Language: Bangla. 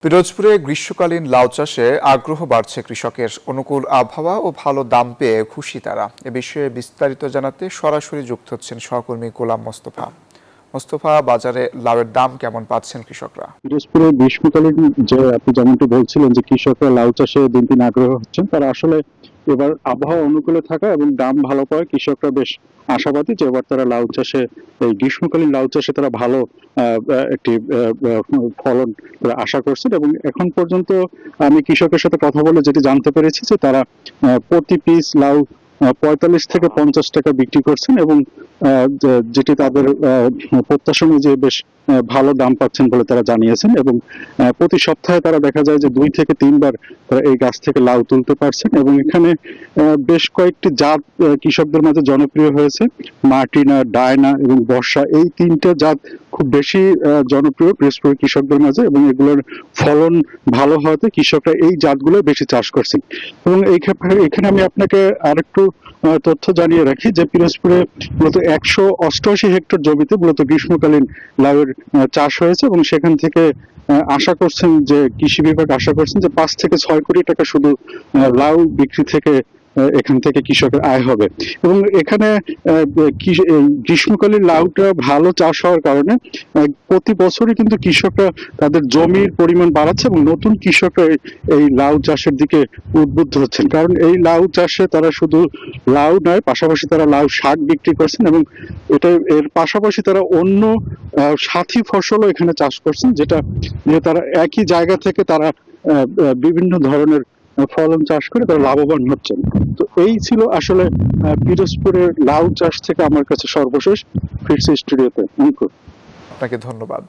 পিরোজপুরে গ্রীষ্মকালীন লাউ চাষে আগ্রহ বাড়ছে কৃষকের। অনুকূল আবহাওয়া ও ভালো দাম পেয়ে খুশি তারা। এ বিষয়ে বিস্তারিত জানাতে সরাসরি যুক্ত হচ্ছেন সহকর্মী গোলাম মোস্তফা। মোস্তফা, বাজারে লাউয়ের দাম কেমন পাচ্ছেন কৃষকরা? পিরোজপুরে গ্রীষ্মকালীন যে আপনি যেমনটি বলছিলেন যে কৃষকরা লাউ চাষে দিন দিন আগ্রহ হচ্ছেন, তারা আসলে এবার আবহাওয়া অনুকূলে থাকা এবং দাম ভালো পাওয়ায় কৃষকরা বেশ আশাবাদী যে এবার তারা লাউ চাষে, এই গ্রীষ্মকালীন লাউ চাষে তারা ভালো একটি ফলন তারা আশা করছেন। এবং এখন পর্যন্ত আমি কৃষকের সাথে কথা বলে যেটি জানতে পেরেছি যে তারা প্রতি পিস লাউ ৪৫ থেকে ৫০ টাকা বিক্রি করছেন এবং যেটি তাদের প্রত্যাশা অনুযায়ী বেশ ভালো দাম পাচ্ছেন বলে তারা জানিয়েছেন। এবং প্রতি সপ্তাহে তারা দেখা যায় যে ২ থেকে ৩ বার তারা এই গাছ থেকে লাউ তুলতে পারছেন। এবং এখানে বেশ কয়েকটি জাত কৃষকদের মাঝে জনপ্রিয় হয়েছে। মার্টিনা, ডায়না এবং বর্ষা, এই ৩টা জাত খুব বেশি জনপ্রিয় পিরোজপুরের কৃষকদের মাঝে, এবং এগুলোর ফলন ভালো হওয়াতে কৃষকরা এই জাতগুলো বেশি চাষ করছেন। এবং এখানে আমি আপনাকে আরেকটু তথ্য জানিয়ে রাখি যে পিরোজপুরে মূলত ১৮৮ হেক্টর জমিতে মূলত গ্রীষ্মকালীন লাউয়ের চাষ হয়েছে, এবং সেখান থেকে আশা করছেন যে কৃষি বিভাগ আশা করছেন যে ৫ থেকে ৬ কোটি টাকা শুধু লাউ বিক্রি থেকে এখান থেকে কৃষকের আয় হবে। এবং এখানে গ্রীষ্মকালীন লাউটা ভালো চাষ হওয়ার কারণে প্রতি বছরই কিন্তু কৃষকরা তাদের জমির পরিমাণ বাড়াচ্ছে এবং নতুন কৃষকরা এই লাউ চাষের দিকে উদ্বুদ্ধ হচ্ছেন। কারণ এই লাউ চাষে তারা শুধু লাউ নয়, পাশাপাশি তারা লাউ শাক বিক্রি করছেন, এবং এর পাশাপাশি তারা অন্য সাথী ফসলও এখানে চাষ করছেন, যেটা তারা একই জায়গা থেকে তারা বিভিন্ন ধরনের ফলন চাষ করে তারা লাভবান হচ্ছেন। তো এই ছিল আসলে পিরোজপুরের লাউ চাষ থেকে আমার কাছে সর্বশেষ। ফিরছি স্টুডিওতে। আপনাকে ধন্যবাদ।